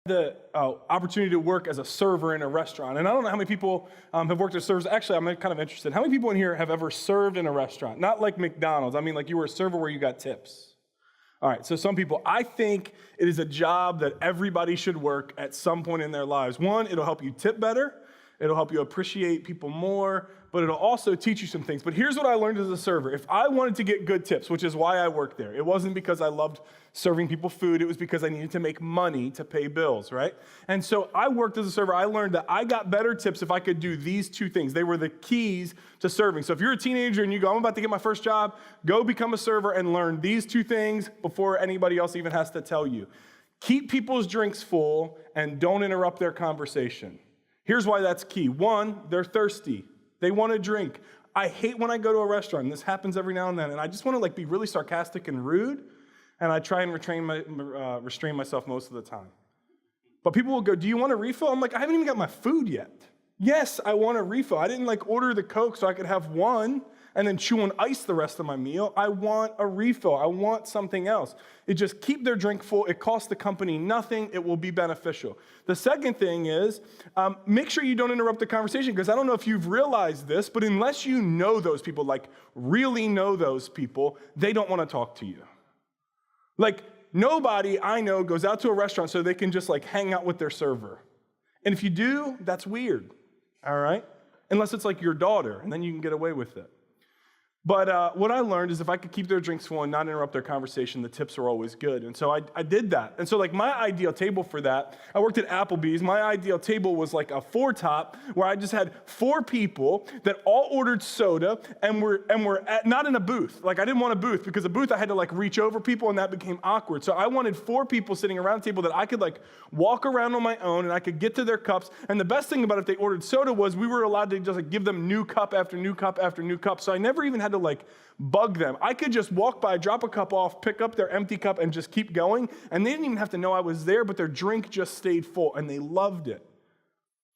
The opportunity to work as a server in a restaurant. And I don't know how many people have worked as servers. Actually, I'm kind of interested. How many people in here have ever served in a restaurant? Not like McDonald's. I mean, like you were a server where you got tips. All right, so some people, I think it is a job that everybody should work at some point in their lives. One, it'll help you tip better. It'll help you appreciate people more, but it'll also teach you some things. But here's what I learned as a server. If I wanted to get good tips, which is why I worked there, it wasn't because I loved serving people food. It was because I needed to make money to pay bills, right? And so I worked as a server. I learned that I got better tips if I could do these two things. They were the keys to serving. So if you're a teenager and you go, I'm about to get my first job, go become a server and learn these two things before anybody else even has to tell you. Keep people's drinks full and don't interrupt their conversation. Here's why that's key. One, they're thirsty. They want to drink. I hate when I go to a restaurant, and this happens every now and then, and I just want to be really sarcastic and rude, and I try and restrain myself most of the time. But people will go, do you want a refill? I'm like, I haven't even got my food yet. Yes, I want a refill. I didn't order the Coke so I could have one and then chew on ice the rest of my meal. I want a refill. I want something else. It just keep their drink full. It costs the company nothing. It will be beneficial. The second thing is make sure you don't interrupt the conversation, because I don't know if you've realized this, but unless you know those people, really know those people, they don't want to talk to you. Nobody I know goes out to a restaurant so they can just hang out with their server. And if you do, that's weird, all right? Unless it's your daughter, and then you can get away with it. But what I learned is if I could keep their drinks full and not interrupt their conversation, the tips are always good. And so I did that. And so my ideal table for that, I worked at Applebee's. My ideal table was a 4-top where I just had 4 people that all ordered soda and were not in a booth. I didn't want a booth, because a booth I had to reach over people and that became awkward. So I wanted 4 people sitting around the table that I could walk around on my own and I could get to their cups. And the best thing about if they ordered soda was we were allowed to just give them new cup after new cup after new cup. So I never even had to bug them. I could just walk by, drop a cup off, pick up their empty cup, and just keep going. And they didn't even have to know I was there, but their drink just stayed full, and they loved it.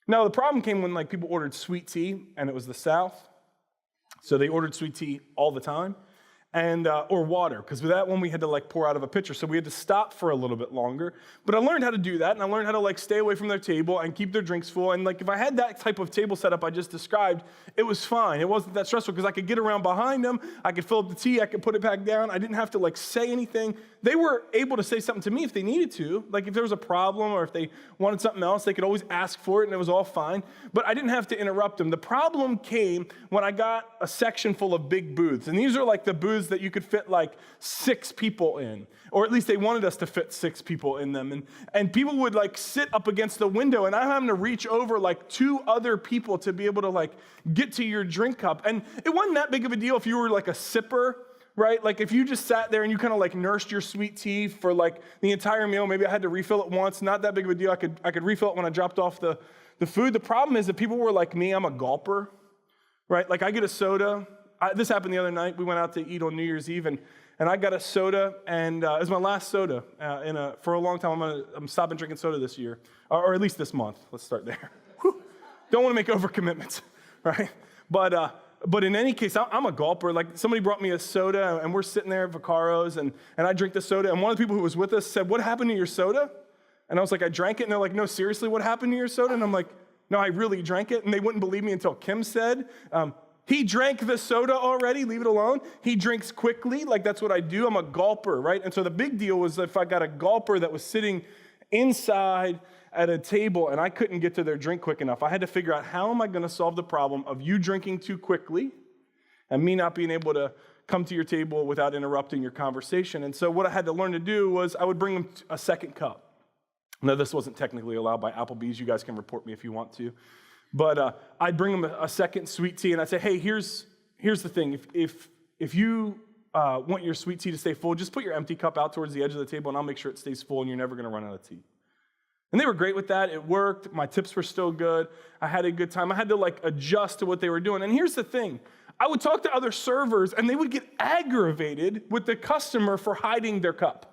Now, the problem came when people ordered sweet tea, and it was the South. So they ordered sweet tea all the time, and or water, because with that one we had to pour out of a pitcher, so we had to stop for a little bit longer. But I learned how to do that, and I learned how to stay away from their table and keep their drinks full. And if I had that type of table setup I just described, it was fine. It wasn't that stressful, because I could get around behind them, I could fill up the tea, I could put it back down. I didn't have to say anything. They were able to say something to me if they needed to. If there was a problem or if they wanted something else, they could always ask for it, and it was all fine. But I didn't have to interrupt them. The problem came when I got a section full of big booths. And these are the booths that you could fit 6 people in. Or at least they wanted us to fit 6 people in them. And people would sit up against the window, and I'm having to reach over 2 other people to be able to get to your drink cup. And it wasn't that big of a deal if you were a sipper, right? If you just sat there and you kind of nursed your sweet tea for the entire meal. Maybe I had to refill it once. Not that big of a deal. I could refill it when I dropped off the food. The problem is that people were like me. I'm a gulper, right? I get a soda. This happened the other night. We went out to eat on New Year's Eve, and I got a soda, and it was my last soda for a long time. I'm stopping drinking soda this year, or at least this month. Let's start there. Don't want to make overcommitments, right? But in any case, I'm a gulper. Somebody brought me a soda, and we're sitting there at Vacaro's, and I drink the soda, and one of the people who was with us said, "What happened to your soda?" And I was like, "I drank it." And they're like, "No, seriously, what happened to your soda?" And I'm like, "No, I really drank it." And they wouldn't believe me until Kim said, he drank the soda already, leave it alone. He drinks quickly, that's what I do. I'm a gulper, right? And so the big deal was if I got a gulper that was sitting inside at a table and I couldn't get to their drink quick enough, I had to figure out how am I going to solve the problem of you drinking too quickly and me not being able to come to your table without interrupting your conversation. And so what I had to learn to do was I would bring them a second cup. Now, this wasn't technically allowed by Applebee's. You guys can report me if you want to. But I'd bring them a second sweet tea, and I'd say, hey, here's the thing. If you want your sweet tea to stay full, just put your empty cup out towards the edge of the table, and I'll make sure it stays full, and you're never going to run out of tea. And they were great with that. It worked. My tips were still good. I had a good time. I had to adjust to what they were doing. And here's the thing. I would talk to other servers, and they would get aggravated with the customer for hiding their cup.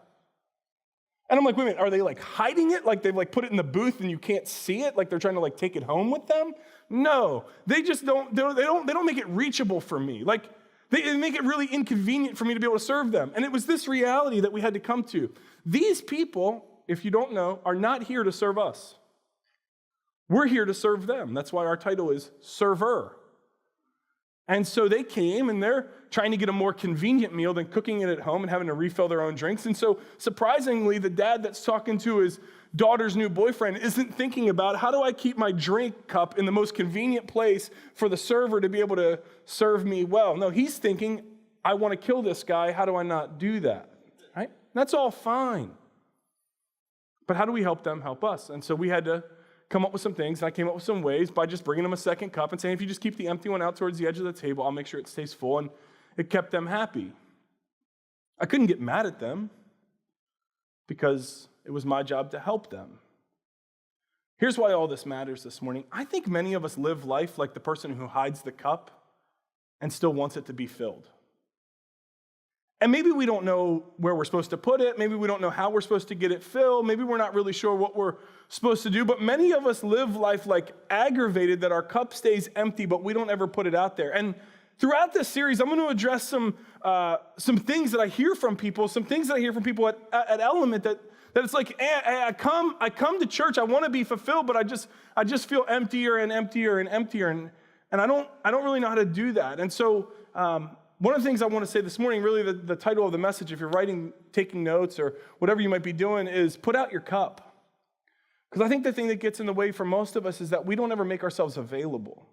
And I'm like, wait a minute, are they hiding it? They've put it in the booth and you can't see it? They're trying to take it home with them? No, they just don't make it reachable for me. They make it really inconvenient for me to be able to serve them. And it was this reality that we had to come to. These people, if you don't know, are not here to serve us. We're here to serve them. That's why our title is Server. And so they came, and they're trying to get a more convenient meal than cooking it at home and having to refill their own drinks. And so surprisingly, the dad that's talking to his daughter's new boyfriend isn't thinking about, how do I keep my drink cup in the most convenient place for the server to be able to serve me well? No, he's thinking, I want to kill this guy. How do I not do that? Right? That's all fine. But how do we help them help us? And so we had to come up with some things, and I came up with some ways by just bringing them a second cup and saying, if you just keep the empty one out towards the edge of the table, I'll make sure it stays full, and it kept them happy. I couldn't get mad at them because it was my job to help them. Here's why all this matters this morning. I think many of us live life like the person who hides the cup and still wants it to be filled. And maybe we don't know where we're supposed to put it. Maybe we don't know how we're supposed to get it filled. Maybe we're not really sure what we're supposed to do. But many of us live life like aggravated that our cup stays empty, but we don't ever put it out there. And throughout this series, I'm going to address some things that I hear from people, at Element that it's like, I come to church, I want to be fulfilled, but I just feel emptier and emptier and emptier, and I don't really know how to do that. And so one of the things I want to say this morning, really the title of the message, if you're taking notes or whatever you might be doing, is put out your cup. Because I think the thing that gets in the way for most of us is that we don't ever make ourselves available.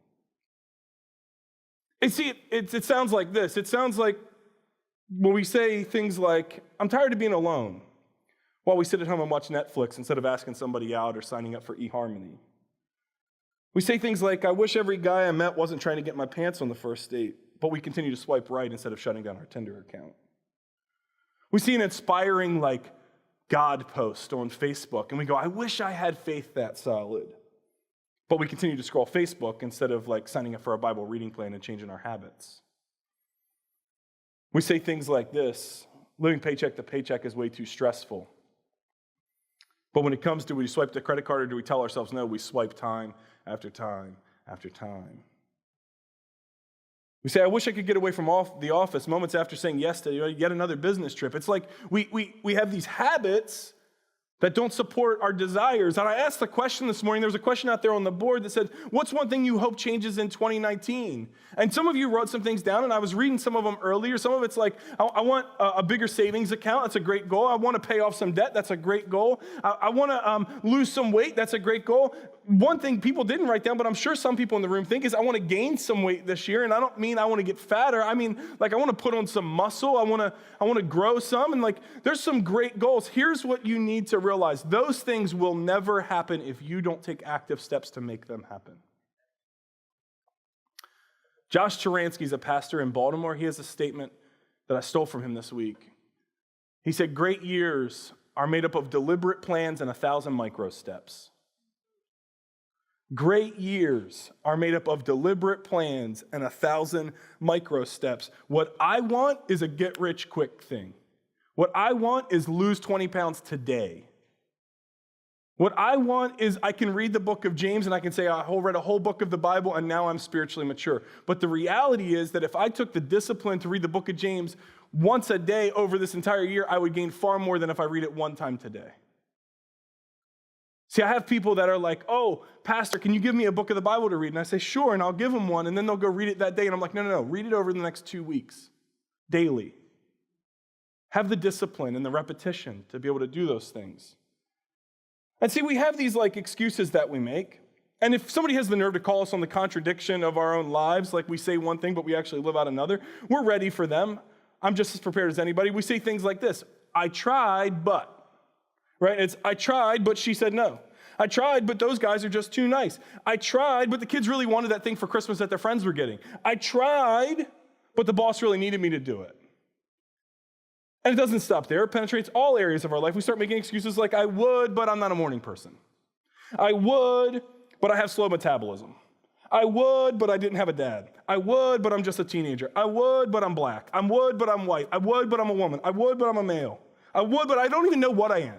And see, it sounds like this. It sounds like when we say things like, I'm tired of being alone, while we sit at home and watch Netflix instead of asking somebody out or signing up for eHarmony. We say things like, I wish every guy I met wasn't trying to get my pants on the first date, but we continue to swipe right instead of shutting down our Tinder account. We see an inspiring God post on Facebook, and we go, I wish I had faith that solid. But we continue to scroll Facebook instead of signing up for a Bible reading plan and changing our habits. We say things like this, living paycheck to paycheck is way too stressful. But when it comes to, do we swipe the credit card or do we tell ourselves no, we swipe time after time after time. We say, I wish I could get away from the office moments after saying yes to yet another business trip. It's like we have these habits that don't support our desires. And I asked the question this morning, there was a question out there on the board that said, what's one thing you hope changes in 2019? And some of you wrote some things down, and I was reading some of them earlier. Some of it's like, I want a bigger savings account. That's a great goal. I want to pay off some debt. That's a great goal. I want to lose some weight. That's a great goal. One thing people didn't write down, but I'm sure some people in the room think, is I want to gain some weight this year. And I don't mean I want to get fatter. I mean, I want to put on some muscle. I want to grow some. And there's some great goals. Here's what you need to realize. Those things will never happen if you don't take active steps to make them happen. Josh Charansky's a pastor in Baltimore. He has a statement that I stole from him this week. He said, great years are made up of deliberate plans and 1,000 micro steps. Great years are made up of deliberate plans and 1,000 micro steps. What I want is a get-rich-quick thing. What I want is lose 20 pounds today. What I want is I can read the book of James and I can say, I read a whole book of the Bible and now I'm spiritually mature. But the reality is that if I took the discipline to read the book of James once a day over this entire year, I would gain far more than if I read it one time today. See, I have people that are like, oh, Pastor, can you give me a book of the Bible to read? And I say, sure, and I'll give them one, and then they'll go read it that day. And I'm like, no, read it over the next 2 weeks, daily. Have the discipline and the repetition to be able to do those things. And see, we have these excuses that we make. And if somebody has the nerve to call us on the contradiction of our own lives, we say one thing, but we actually live out another, we're ready for them. I'm just as prepared as anybody. We say things like this, I tried, but. Right? It's, I tried, but she said no. I tried, but those guys are just too nice. I tried, but the kids really wanted that thing for Christmas that their friends were getting. I tried, but the boss really needed me to do it. And it doesn't stop there. It penetrates all areas of our life. We start making excuses like, I would, but I'm not a morning person. I would, but I have slow metabolism. I would, but I didn't have a dad. I would, but I'm just a teenager. I would, but I'm black. I would, but I'm white. I would, but I'm a woman. I would, but I'm a male. I would, but I don't even know what I am.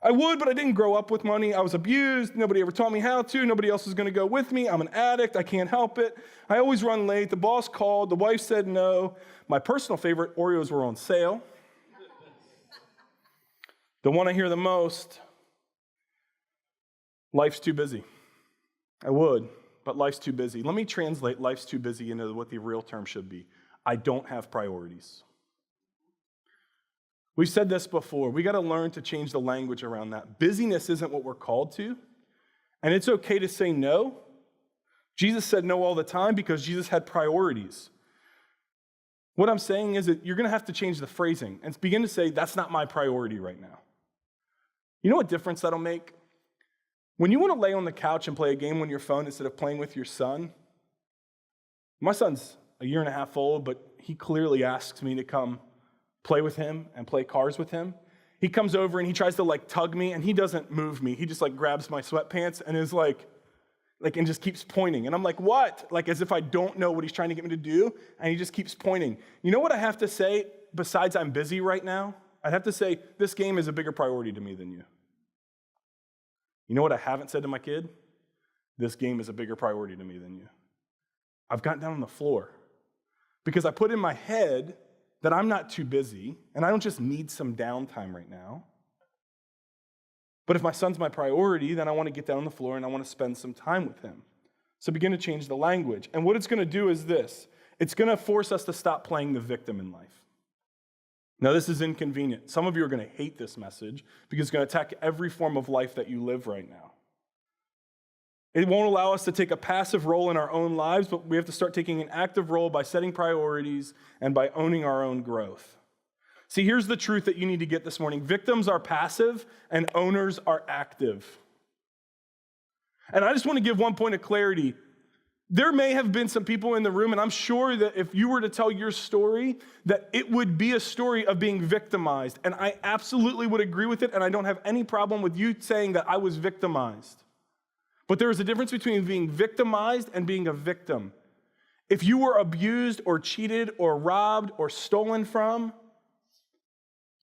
I would, but I didn't grow up with money. I was abused. Nobody ever taught me how to. Nobody else is going to go with me. I'm an addict. I can't help it. I always run late. The boss called. The wife said no. My personal favorite, Oreos were on sale. The one I hear the most, life's too busy. I would, but life's too busy. Let me translate life's too busy into what the real term should be. I don't have priorities. We've said this before. We got to learn to change the language around that. Busyness isn't what we're called to, and it's okay to say no. Jesus said no all the time because Jesus had priorities. What I'm saying is that you're going to have to change the phrasing and begin to say, that's not my priority right now. You know what difference that'll make? When you want to lay on the couch and play a game on your phone instead of playing with your son, my son's a year and a half old, but he clearly asks me to come play with him and play cars with him. He comes over and he tries to tug me, and he doesn't move me. He just grabs my sweatpants and is and just keeps pointing. And I'm like, what? As if I don't know what he's trying to get me to do, and he just keeps pointing. You know what I have to say besides I'm busy right now? I'd have to say, this game is a bigger priority to me than you. You know what I haven't said to my kid? This game is a bigger priority to me than you. I've gotten down on the floor because I put in my head that I'm not too busy, and I don't just need some downtime right now. But if my son's my priority, then I want to get down on the floor and I want to spend some time with him. So begin to change the language. And what it's going to do is this. It's going to force us to stop playing the victim in life. Now, this is inconvenient. Some of you are going to hate this message because it's going to attack every form of life that you live right now. It won't allow us to take a passive role in our own lives, but we have to start taking an active role by setting priorities and by owning our own growth. See, here's the truth that you need to get this morning. Victims are passive and owners are active. And I just want to give one point of clarity. There may have been some people in the room, and I'm sure that if you were to tell your story, that it would be a story of being victimized. And I absolutely would agree with it, and I don't have any problem with you saying that I was victimized. But there is a difference between being victimized and being a victim. If you were abused or cheated or robbed or stolen from,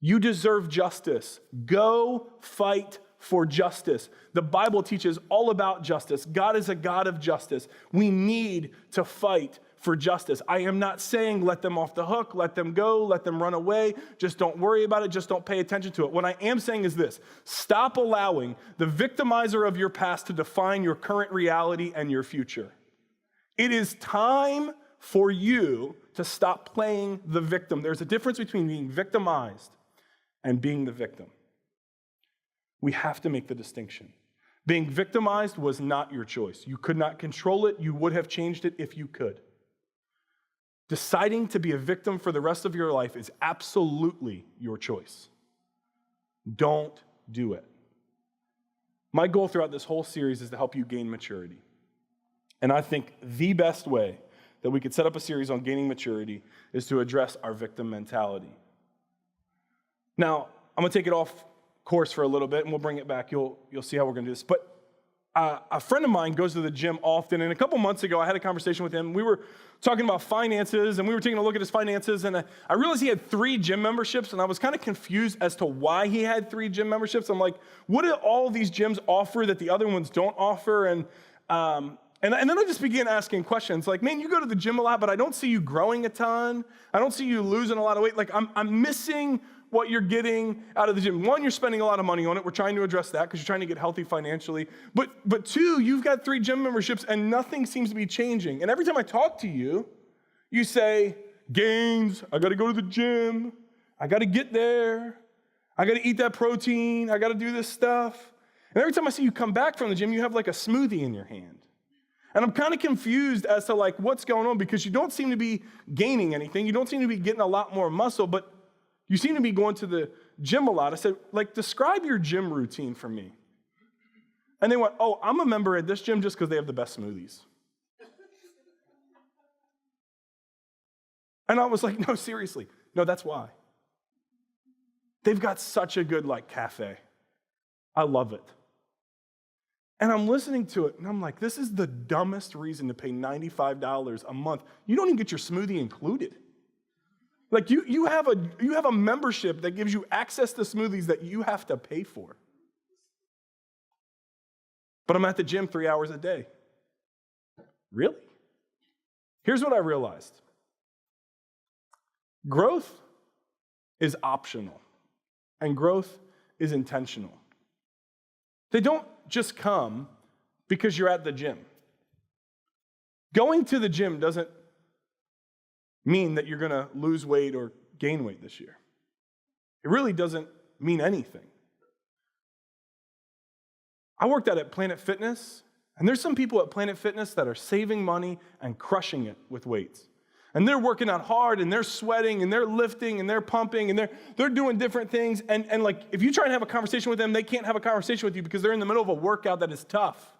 you deserve justice. Go fight for justice. The Bible teaches all about justice. God is a God of justice. We need to fight for justice. I am not saying let them off the hook, let them go, let them run away. Just don't worry about it. Just don't pay attention to it. What I am saying is this. Stop allowing the victimizer of your past to define your current reality and your future. It is time for you to stop playing the victim. There's a difference between being victimized and being the victim. We have to make the distinction. Being victimized was not your choice. You could not control it. You would have changed it if you could. Deciding to be a victim for the rest of your life is absolutely your choice. Don't do it. My goal throughout this whole series is to help you gain maturity. And I think the best way that we could set up a series on gaining maturity is to address our victim mentality. Now, I'm going to take it off course for a little bit, and we'll bring it back. You'll see how we're going to do this. But a friend of mine goes to the gym often, and a couple months ago, I had a conversation with him. We were talking about finances, and we were taking a look at his finances, and I realized he had 3 gym memberships, and I was kind of confused as to why he had 3 gym memberships. I'm like, what do all these gyms offer that the other ones don't offer? And then I just began asking questions like, man, you go to the gym a lot, but I don't see you growing a ton. I don't see you losing a lot of weight. I'm missing what you're getting out of the gym. 1, you're spending a lot of money on it. We're trying to address that because you're trying to get healthy financially. But 2, you've got 3 gym memberships and nothing seems to be changing. And every time I talk to you, you say, gains, I got to go to the gym. I got to get there. I got to eat that protein. I got to do this stuff. And every time I see you come back from the gym, you have a smoothie in your hand. And I'm kind of confused as to what's going on because you don't seem to be gaining anything. You don't seem to be getting a lot more muscle, but you seem to be going to the gym a lot. I said, describe your gym routine for me. And they went, oh, I'm a member at this gym just because they have the best smoothies. And I was like, no, seriously. No, that's why. They've got such a good cafe. I love it. And I'm listening to it, and I'm like, this is the dumbest reason to pay $95 a month. You don't even get your smoothie included. You have a membership that gives you access to smoothies that you have to pay for. But I'm at the gym 3 hours a day. Really? Here's what I realized. Growth is optional, and growth is intentional. They don't just come because you're at the gym. Going to the gym doesn't mean that you're going to lose weight or gain weight this year. It really doesn't mean anything. I worked out at Planet Fitness, and there's some people at Planet Fitness that are saving money and crushing it with weights. And they're working out hard, and they're sweating, and they're lifting, and they're pumping, and they're doing different things. And like, if you try and have a conversation with them, they can't have a conversation with you because they're in the middle of a workout that is tough.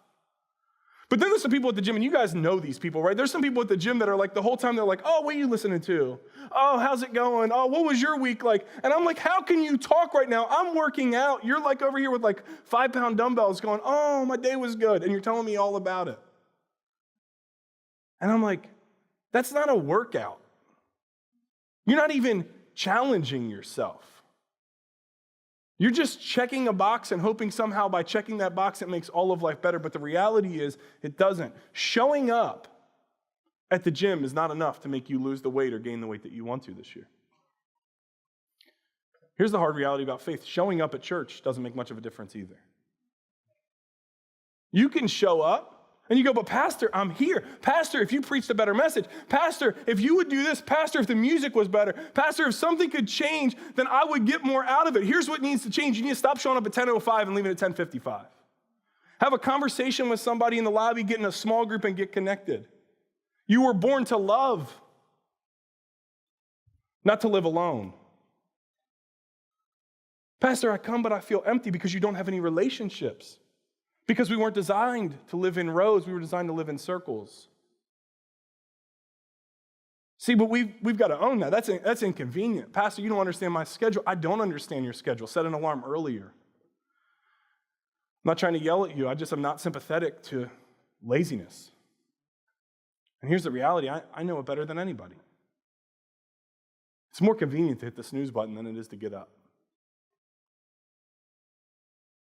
But then there's some people at the gym, and you guys know these people, right? There's some people at the gym that are like, the whole time they're like, oh, what are you listening to? Oh, how's it going? Oh, what was your week like? And I'm like, how can you talk right now? I'm working out. You're like over here with like 5-pound dumbbells going, oh, my day was good. And you're telling me all about it. And I'm like, that's not a workout. You're not even challenging yourself. You're just checking a box and hoping somehow by checking that box it makes all of life better, but the reality is it doesn't. Showing up at the gym is not enough to make you lose the weight or gain the weight that you want to this year. Here's the hard reality about faith. Showing up at church doesn't make much of a difference either. You can show up and you go, but Pastor, I'm here. Pastor, if you preached a better message. Pastor, if you would do this. Pastor, if the music was better. Pastor, if something could change, then I would get more out of it. Here's what needs to change. You need to stop showing up at 10:05 and leaving at 10:55. Have a conversation with somebody in the lobby, get in a small group, and get connected. You were born to love, not to live alone. Pastor, I come, but I feel empty because you don't have any relationships. Because we weren't designed to live in rows, we were designed to live in circles. See, but we've got to own that. That's inconvenient. Pastor, you don't understand my schedule. I don't understand your schedule. Set an alarm earlier. I'm not trying to yell at you. I just am not sympathetic to laziness. And here's the reality. I know it better than anybody. It's more convenient to hit the snooze button than it is to get up.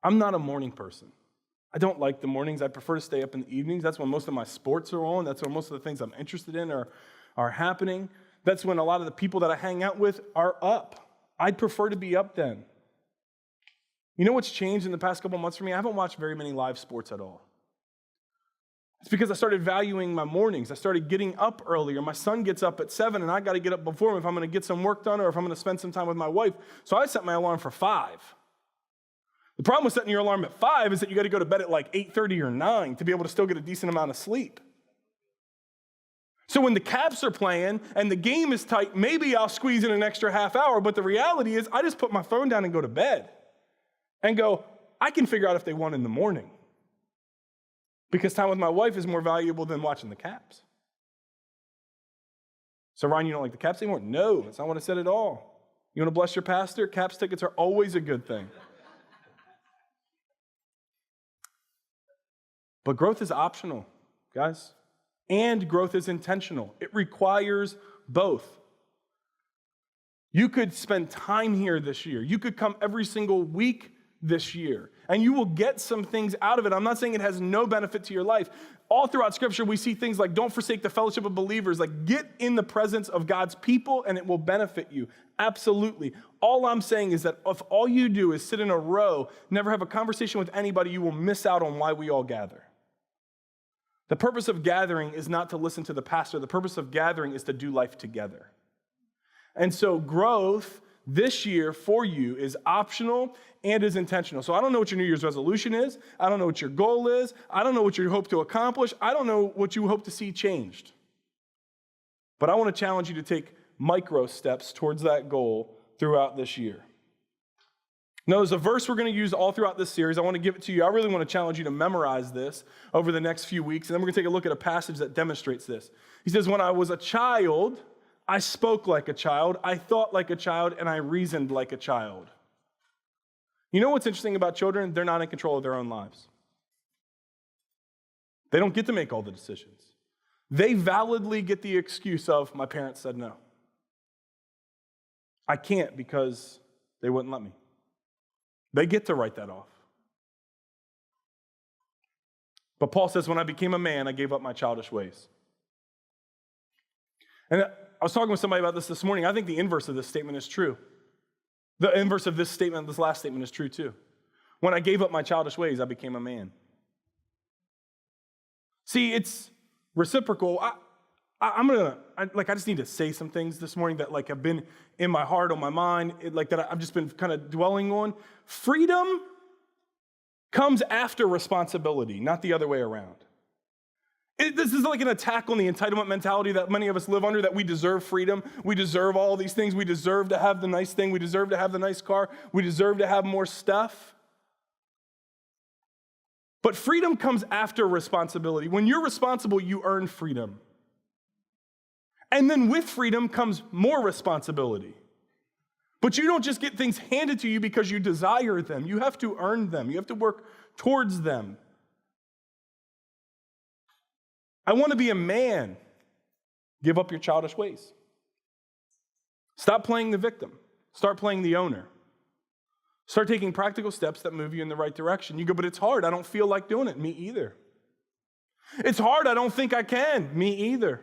I'm not a morning person. I don't like the mornings. I prefer to stay up in the evenings. That's when most of my sports are on. That's when most of the things I'm interested in are happening. That's when a lot of the people that I hang out with are up. I'd prefer to be up then. You know what's changed in the past couple months for me? I haven't watched very many live sports at all. It's because I started valuing my mornings. I started getting up earlier. My son gets up at 7, and I got to get up before him if I'm going to get some work done or if I'm going to spend some time with my wife. So I set my alarm for 5. The problem with setting your alarm at 5 is that you got to go to bed at like 8:30 or 9 to be able to still get a decent amount of sleep. So when the Caps are playing and the game is tight, maybe I'll squeeze in an extra half hour, but the reality is I just put my phone down and go to bed and go, I can figure out if they won in the morning because time with my wife is more valuable than watching the Caps. So Ryan, you don't like the Caps anymore? No, that's not what I said at all. You want to bless your pastor? Caps tickets are always a good thing. But growth is optional, guys, and growth is intentional. It requires both. You could spend time here this year. You could come every single week this year, and you will get some things out of it. I'm not saying it has no benefit to your life. All throughout Scripture, we see things like don't forsake the fellowship of believers, like get in the presence of God's people, and it will benefit you. Absolutely. All I'm saying is that if all you do is sit in a row, never have a conversation with anybody, you will miss out on why we all gather. The purpose of gathering is not to listen to the pastor. The purpose of gathering is to do life together. And so growth this year for you is optional and is intentional. So I don't know what your New Year's resolution is. I don't know what your goal is. I don't know what you hope to accomplish. I don't know what you hope to see changed. But I want to challenge you to take micro steps towards that goal throughout this year. Now, there's a verse we're going to use all throughout this series. I want to give it to you. I really want to challenge you to memorize this over the next few weeks. And then we're going to take a look at a passage that demonstrates this. He says, when I was a child, I spoke like a child, I thought like a child, and I reasoned like a child. You know what's interesting about children? They're not in control of their own lives. They don't get to make all the decisions. They validly get the excuse of, my parents said no. I can't because they wouldn't let me. They get to write that off. But Paul says, when I became a man, I gave up my childish ways. And I was talking with somebody about this morning. I think the inverse of this statement is true. The inverse of this last statement is true too. When I gave up my childish ways, I became a man. See, it's reciprocal. I just need to say some things this morning that have been in my heart, on my mind, that I've just been kind of dwelling on. Freedom comes after responsibility, not the other way around. This is like an attack on the entitlement mentality that many of us live under, that we deserve freedom. We deserve all these things. We deserve to have the nice thing. We deserve to have the nice car. We deserve to have more stuff. But freedom comes after responsibility. When you're responsible, you earn freedom. And then with freedom comes more responsibility. But you don't just get things handed to you because you desire them. You have to earn them. You have to work towards them. I want to be a man. Give up your childish ways. Stop playing the victim. Start playing the owner. Start taking practical steps that move you in the right direction. You go, but it's hard. I don't feel like doing it. Me either. It's hard. I don't think I can. Me either.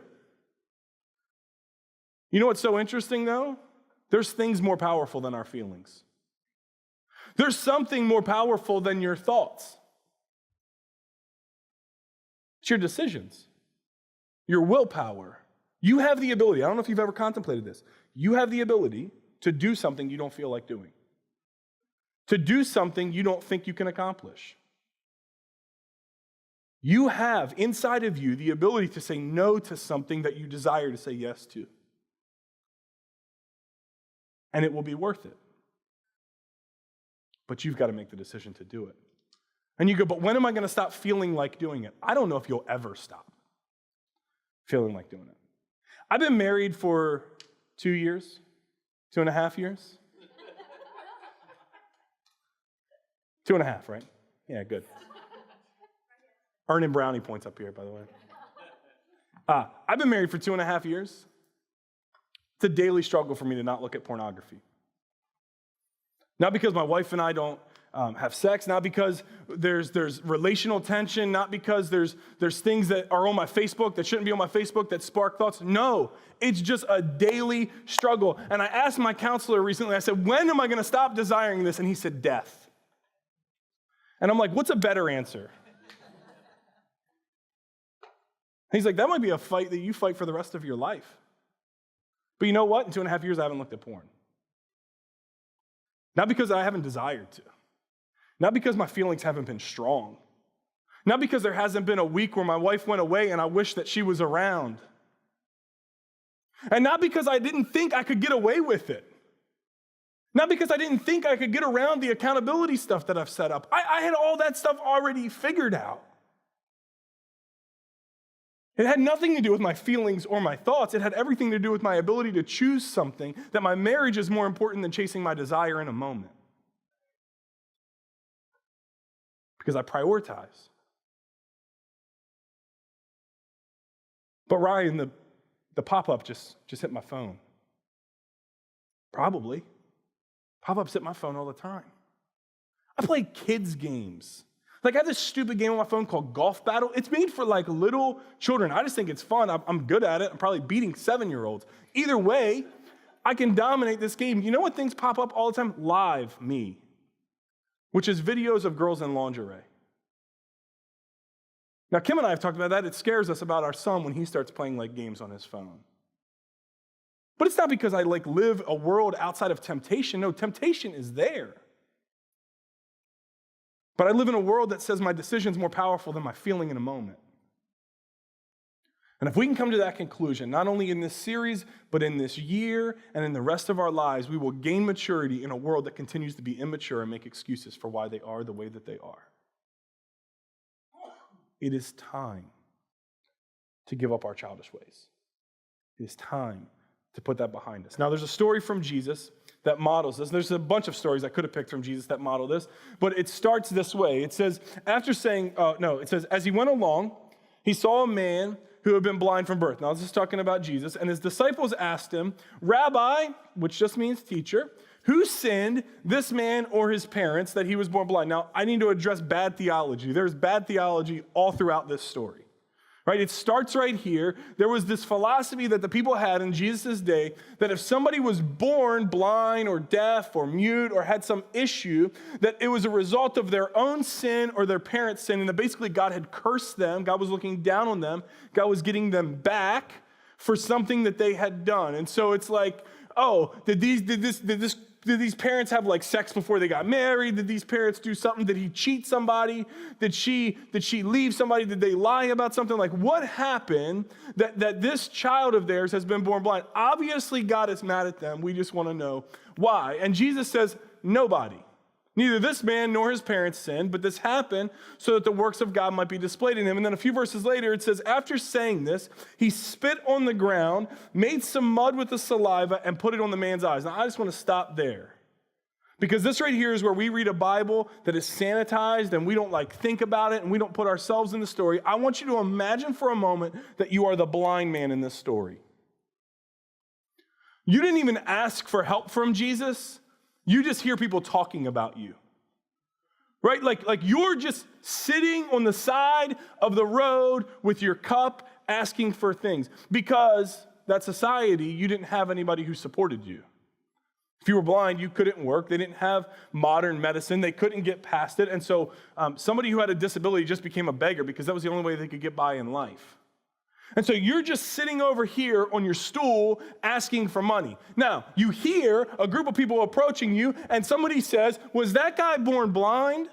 You know what's so interesting, though? There's things more powerful than our feelings. There's something more powerful than your thoughts. It's your decisions, your willpower. You have the ability, I don't know if you've ever contemplated this, you have the ability to do something you don't feel like doing, to do something you don't think you can accomplish. You have inside of you the ability to say no to something that you desire to say yes to. And it will be worth it. But you've got to make the decision to do it. And you go, but when am I going to stop feeling like doing it? I don't know if you'll ever stop feeling like doing it. I've been married for 2 years, 2.5 years. 2.5, right? Yeah, good. Earning brownie points up here, by the way. I've been married for 2.5 years. It's a daily struggle for me to not look at pornography. Not because my wife and I don't have sex, not because there's relational tension, not because there's things that are on my Facebook that shouldn't be on my Facebook that spark thoughts. No, it's just a daily struggle. And I asked my counselor recently, I said, when am I going to stop desiring this? And he said, death. And I'm like, what's a better answer? He's like, that might be a fight that you fight for the rest of your life. But you know what? In 2.5 years, I haven't looked at porn. Not because I haven't desired to. Not because my feelings haven't been strong. Not because there hasn't been a week where my wife went away and I wish that she was around. And not because I didn't think I could get away with it. Not because I didn't think I could get around the accountability stuff that I've set up. I had all that stuff already figured out. It had nothing to do with my feelings or my thoughts. It had everything to do with my ability to choose something, that my marriage is more important than chasing my desire in a moment. Because I prioritize. But Ryan, the pop-up just hit my phone. Probably. Pop-ups hit my phone all the time. I play kids' games. Like I have this stupid game on my phone called Golf Battle. It's made for little children. I just think it's fun. I'm good at it. I'm probably beating 7-year-olds. Either way, I can dominate this game. You know what things pop up all the time? Live Me, which is videos of girls in lingerie. Now, Kim and I have talked about that. It scares us about our son when he starts playing games on his phone. But it's not because I live a world outside of temptation. No, temptation is there. But I live in a world that says my decision is more powerful than my feeling in a moment. And if we can come to that conclusion, not only in this series, but in this year and in the rest of our lives, we will gain maturity in a world that continues to be immature and make excuses for why they are the way that they are. It is time to give up our childish ways. It is time to put that behind us. Now, there's a story from Jesus that models this. There's a bunch of stories I could have picked from Jesus that model this, but it starts this way. It says, as he went along, he saw a man who had been blind from birth. Now, this is talking about Jesus, and his disciples asked him, Rabbi, which just means teacher, who sinned, this man or his parents, that he was born blind? Now, I need to address bad theology. There's bad theology all throughout this story. Right? It starts right here. There was this philosophy that the people had in Jesus' day that if somebody was born blind or deaf or mute or had some issue, that it was a result of their own sin or their parents' sin, and that basically God had cursed them. God was looking down on them. God was getting them back for something that they had done. And so it's like, oh, did these parents have like sex before they got married? Did these parents do something? Did he cheat somebody? Did she leave somebody? Did they lie about something? Like, what happened that this child of theirs has been born blind? Obviously, God is mad at them. We just want to know why. And Jesus says, nobody. Neither this man nor his parents sinned, but this happened so that the works of God might be displayed in him. And then a few verses later, it says, after saying this, he spit on the ground, made some mud with the saliva, and put it on the man's eyes. Now, I just want to stop there. Because this right here is where we read a Bible that is sanitized, and we don't like think about it, and we don't put ourselves in the story. I want you to imagine for a moment that you are the blind man in this story. You didn't even ask for help from Jesus. You just hear people talking about you, right? Like you're just sitting on the side of the road with your cup asking for things because that society, you didn't have anybody who supported you. If you were blind, you couldn't work. They didn't have modern medicine. They couldn't get past it. And so somebody who had a disability just became a beggar because that was the only way they could get by in life. And so you're just sitting over here on your stool asking for money. Now, you hear a group of people approaching you, and somebody says, was that guy born blind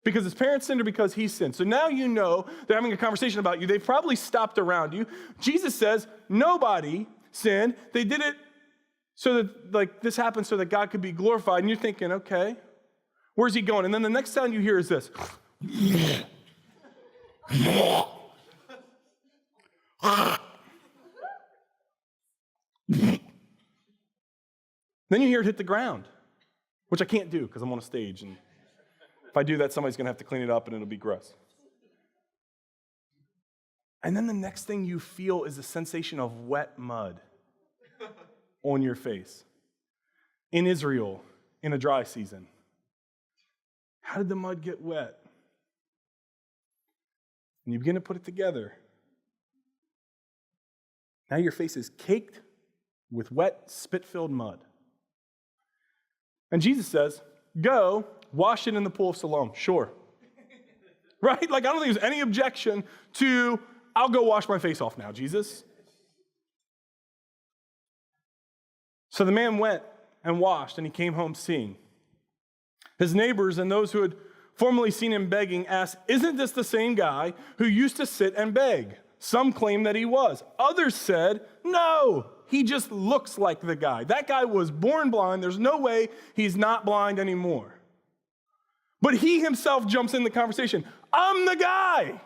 because his parents sinned or because he sinned? So now you know they're having a conversation about you. They've probably stopped around you. Jesus says, nobody sinned. They did it so that this happened so that God could be glorified. And you're thinking, okay, where's he going? And then the next sound you hear is this. Then you hear it hit the ground, which I can't do because I'm on a stage, and if I do that, somebody's going to have to clean it up and it'll be gross. And then the next thing you feel is a sensation of wet mud on your face. In Israel, in a dry season. How did the mud get wet? And you begin to put it together. Now your face is caked with wet, spit-filled mud. And Jesus says, go, wash it in the pool of Siloam. Sure. Right? Like, I don't think there's any objection to, I'll go wash my face off now, Jesus. So the man went and washed, and he came home seeing. His neighbors and those who had formerly seen him begging asked, isn't this the same guy who used to sit and beg? Some claim that he was. Others said, no, he just looks like the guy. That guy was born blind. There's no way he's not blind anymore. But he himself jumps in the conversation. I'm the guy.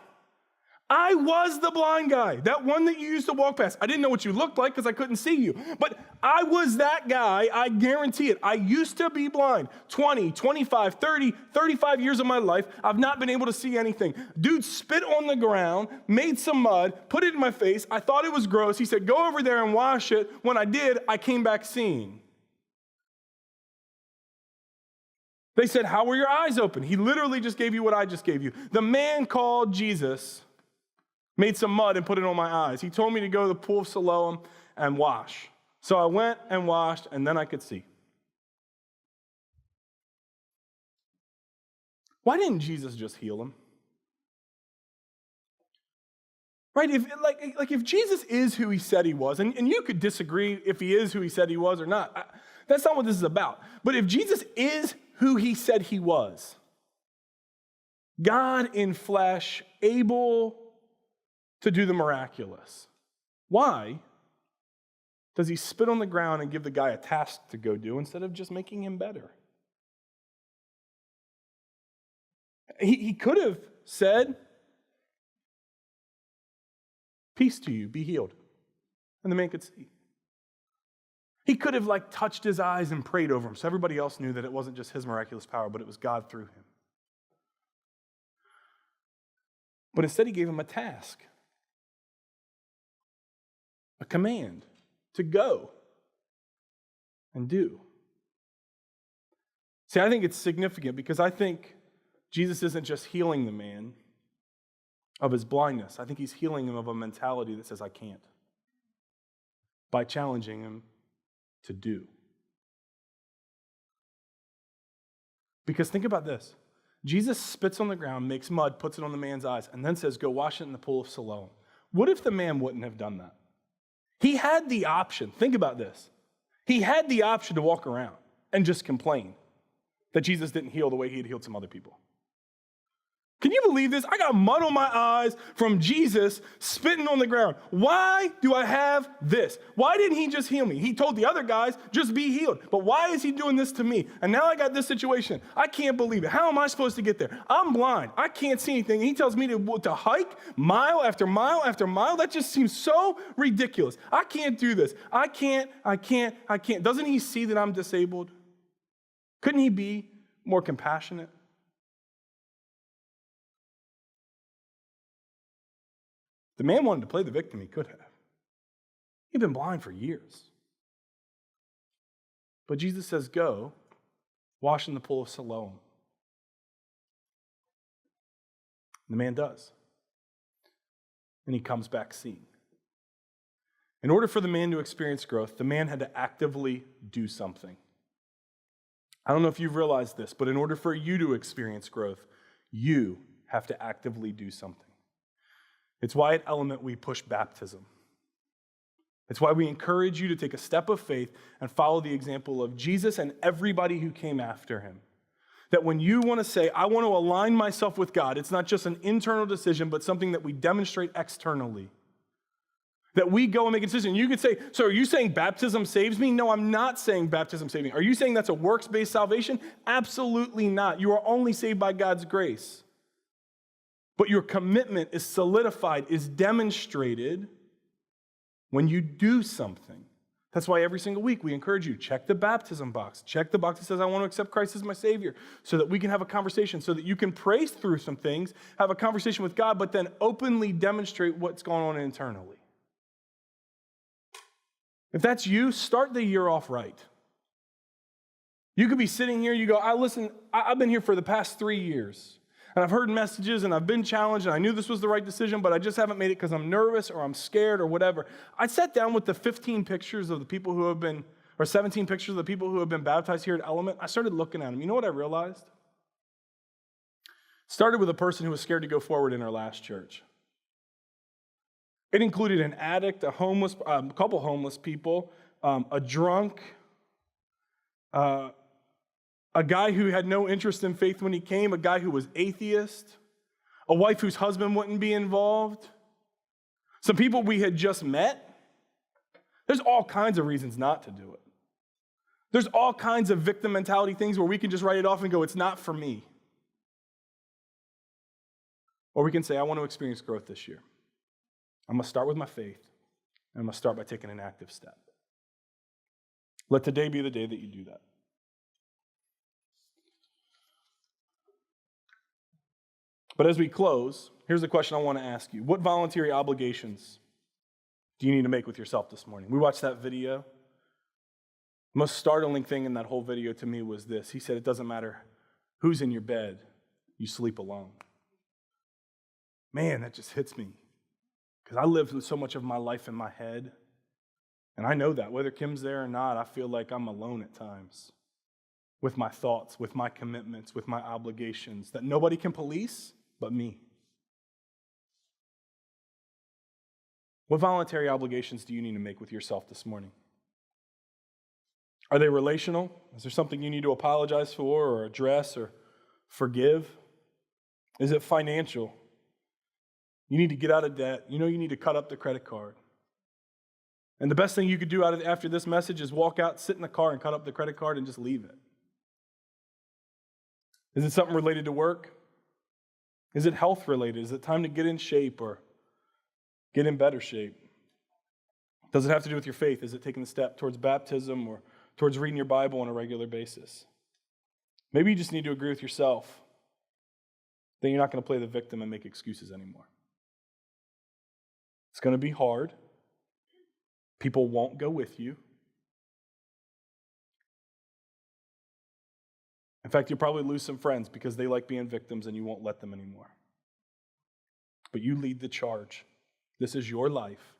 I was the blind guy, that one that you used to walk past. I didn't know what you looked like because I couldn't see you. But I was that guy, I guarantee it. I used to be blind. 20, 25, 30, 35 years of my life, I've not been able to see anything. Dude spit on the ground, made some mud, put it in my face. I thought it was gross. He said, go over there and wash it. When I did, I came back seeing. They said, how were your eyes open? He literally just gave you what I just gave you. The man called Jesus made some mud and put it on my eyes. He told me to go to the pool of Siloam and wash. So I went and washed, and then I could see. Why didn't Jesus just heal him? Right? If Jesus is who he said he was, and you could disagree if he is who he said he was or not. That's not what this is about. But if Jesus is who he said he was, God in flesh, able to do the miraculous, why does he spit on the ground and give the guy a task to go do instead of just making him better? He could have said, peace to you, be healed. And the man could see. He could have touched his eyes and prayed over him so everybody else knew that it wasn't just his miraculous power, but it was God through him. But instead he gave him a task. A command to go and do. See, I think it's significant because I think Jesus isn't just healing the man. of his blindness. I think he's healing him of a mentality that says, I can't, by challenging him to do. Because think about this. Jesus spits on the ground, makes mud, puts it on the man's eyes, and then says, go wash it in the pool of Siloam. What if the man wouldn't have done that? He had the option. Think about this. He had the option to walk around and just complain that Jesus didn't heal the way he had healed some other people. Can you believe this? I got mud on my eyes from Jesus spitting on the ground. Why do I have this? Why didn't he just heal me? He told the other guys, just be healed. But why is he doing this to me? And now I got this situation. I can't believe it. How am I supposed to get there? I'm blind. I can't see anything. And he tells me to hike mile after mile after mile. That just seems so ridiculous. I can't do this. I can't. Doesn't he see that I'm disabled? Couldn't he be more compassionate? The man wanted to play the victim. He could have. He'd been blind for years. But Jesus says, go, wash in the pool of Siloam. And the man does. And he comes back seeing. In order for the man to experience growth, the man had to actively do something. I don't know if you've realized this, but in order for you to experience growth, you have to actively do something. It's why at Element we push baptism. It's why we encourage you to take a step of faith and follow the example of Jesus and everybody who came after him. That when you want to say, I want to align myself with God, it's not just an internal decision, but something that we demonstrate externally. That we go and make a decision. You could say, so are you saying baptism saves me? No, I'm not saying baptism saves me. Are you saying that's a works-based salvation? Absolutely not. You are only saved by God's grace. But your commitment is solidified, is demonstrated when you do something. That's why every single week we encourage you, check the baptism box. Check the box that says, I want to accept Christ as my Savior, so that we can have a conversation, so that you can pray through some things, have a conversation with God, but then openly demonstrate what's going on internally. If that's you, start the year off right. You could be sitting here, you go, I've been here for the past 3 years. And I've heard messages and I've been challenged and I knew this was the right decision, but I just haven't made it because I'm nervous or I'm scared or whatever. I sat down with the 15 pictures of the people who have been, or 17 pictures of the people who have been baptized here at Element. I started looking at them. You know what I realized? Started with a person who was scared to go forward in our last church. It included an addict, a couple homeless people, a drunk, a guy who had no interest in faith when he came, a guy who was atheist, a wife whose husband wouldn't be involved, some people we had just met. There's all kinds of reasons not to do it. There's all kinds of victim mentality things where we can just write it off and go, it's not for me. Or we can say, I want to experience growth this year. I'm going to start with my faith, and I'm going to start by taking an active step. Let today be the day that you do that. But as we close, here's the question I want to ask you. What voluntary obligations do you need to make with yourself this morning? We watched that video. The most startling thing in that whole video to me was this. He said, it doesn't matter who's in your bed, you sleep alone. Man, that just hits me. Because I lived so much of my life in my head. And I know that. Whether Kim's there or not, I feel like I'm alone at times. With my thoughts, with my commitments, with my obligations that nobody can police but me. What voluntary obligations do you need to make with yourself this morning? Are they relational? Is there something you need to apologize for or address or forgive? Is it financial? You need to get out of debt. You know you need to cut up the credit card. And the best thing you could do after this message is walk out, sit in the car, and cut up the credit card and just leave it. Is it something related to work? Is it health related? Is it time to get in shape or get in better shape? Does it have to do with your faith? Is it taking the step towards baptism or towards reading your Bible on a regular basis? Maybe you just need to agree with yourself that you're not going to play the victim and make excuses anymore. It's going to be hard. People won't go with you. In fact, you'll probably lose some friends because they like being victims and you won't let them anymore. but you lead the charge. This is your life.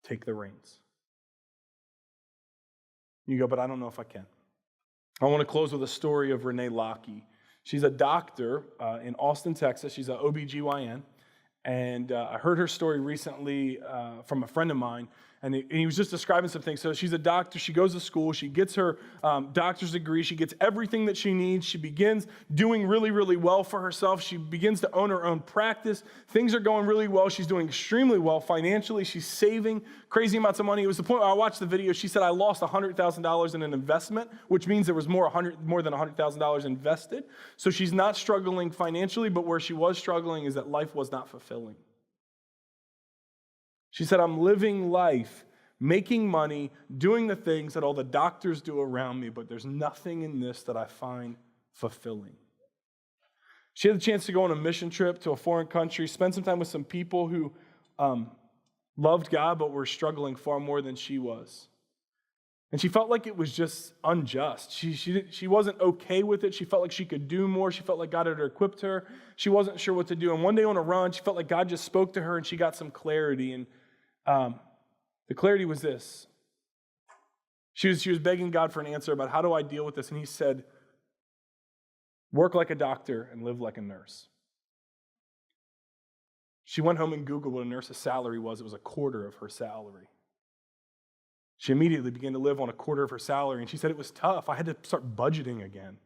Take the reins. You go, but I don't know if I can. I want to close with a story of Renee Lockey. She's a doctor in Austin, Texas. She's an OBGYN. And I heard her story recently from a friend of mine, and he was just describing some things. So she's a doctor. She goes to school. She gets her doctor's degree. She gets everything that she needs. She begins doing really, really well for herself. She begins to own her own practice. Things are going really well. She's doing extremely well financially. She's saving crazy amounts of money. It was the point where I watched the video. She said, I lost $100,000 in an investment, which means there was more than $100,000 invested. So she's not struggling financially, but where she was struggling is that life was not fulfilling. She said, I'm living life, making money, doing the things that all the doctors do around me, but there's nothing in this that I find fulfilling. She had the chance to go on a mission trip to a foreign country, spend some time with some people who loved God, but were struggling far more than she was. And she felt like it was just unjust. She wasn't okay with it. She felt like she could do more. She felt like God had equipped her. She wasn't sure what to do. And one day on a run, she felt like God just spoke to her and she got some clarity. And the clarity was this. She was begging God for an answer about how do I deal with this? And he said, work like a doctor and live like a nurse. She went home and Googled what a nurse's salary was. It was a quarter of her salary. She immediately began to live on a quarter of her salary, and she said it was tough. I had to start budgeting again.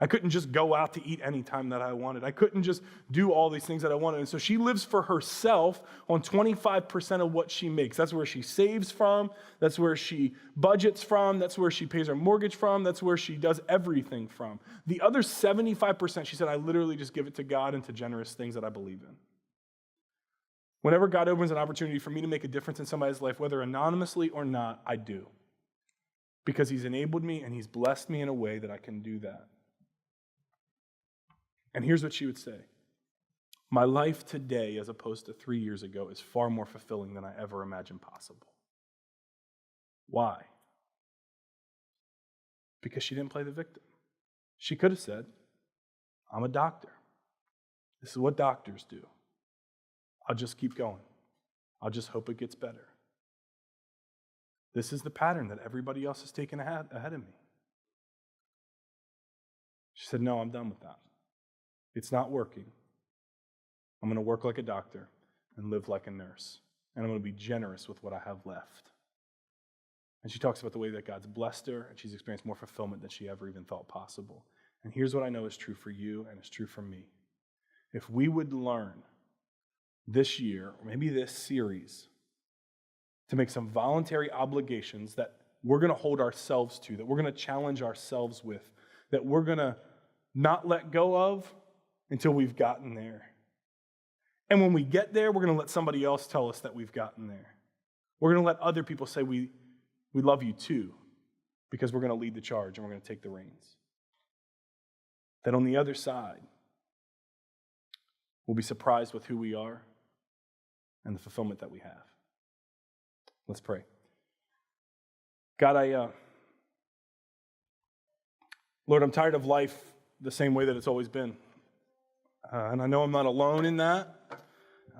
I couldn't just go out to eat anytime that I wanted. I couldn't just do all these things that I wanted. And so she lives for herself on 25% of what she makes. That's where she saves from. That's where she budgets from. That's where she pays her mortgage from. That's where she does everything from. The other 75%, she said, I literally just give it to God and to generous things that I believe in. Whenever God opens an opportunity for me to make a difference in somebody's life, whether anonymously or not, I do. Because he's enabled me and he's blessed me in a way that I can do that. And here's what she would say. My life today, as opposed to 3 years ago, is far more fulfilling than I ever imagined possible. Why? Because she didn't play the victim. She could have said, I'm a doctor. This is what doctors do. I'll just keep going. I'll just hope it gets better. This is the pattern that everybody else has taken ahead of me. She said, no, I'm done with that. It's not working. I'm going to work like a doctor and live like a nurse. And I'm going to be generous with what I have left. And she talks about the way that God's blessed her and she's experienced more fulfillment than she ever even thought possible. And here's what I know is true for you and is true for me. If we would learn this year, or maybe this series, to make some voluntary obligations that we're going to hold ourselves to, that we're going to challenge ourselves with, that we're going to not let go of until we've gotten there. And when we get there, we're going to let somebody else tell us that we've gotten there. We're going to let other people say we love you too, because we're going to lead the charge and we're going to take the reins. That on the other side, we'll be surprised with who we are and the fulfillment that we have. Let's pray. God, Lord, I'm tired of life the same way that it's always been. And I know I'm not alone in that.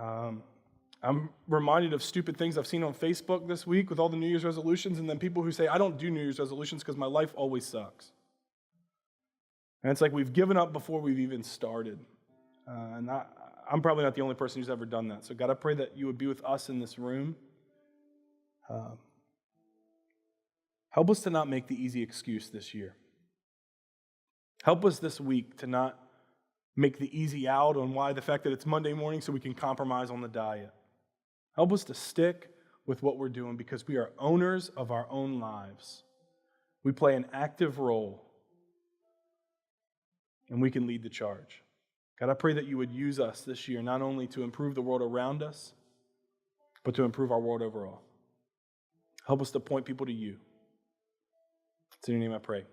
I'm reminded of stupid things I've seen on Facebook this week with all the New Year's resolutions, and then people who say, I don't do New Year's resolutions because my life always sucks. And it's like we've given up before we've even started. And I'm probably not the only person who's ever done that. So God, I pray that you would be with us in this room. Help us to not make the easy excuse this year. Help us this week to not make the easy out on why the fact that it's Monday morning so we can compromise on the diet. Help us to stick with what we're doing because we are owners of our own lives. We play an active role and we can lead the charge. God, I pray that you would use us this year not only to improve the world around us, but to improve our world overall. Help us to point people to you. It's in your name I pray.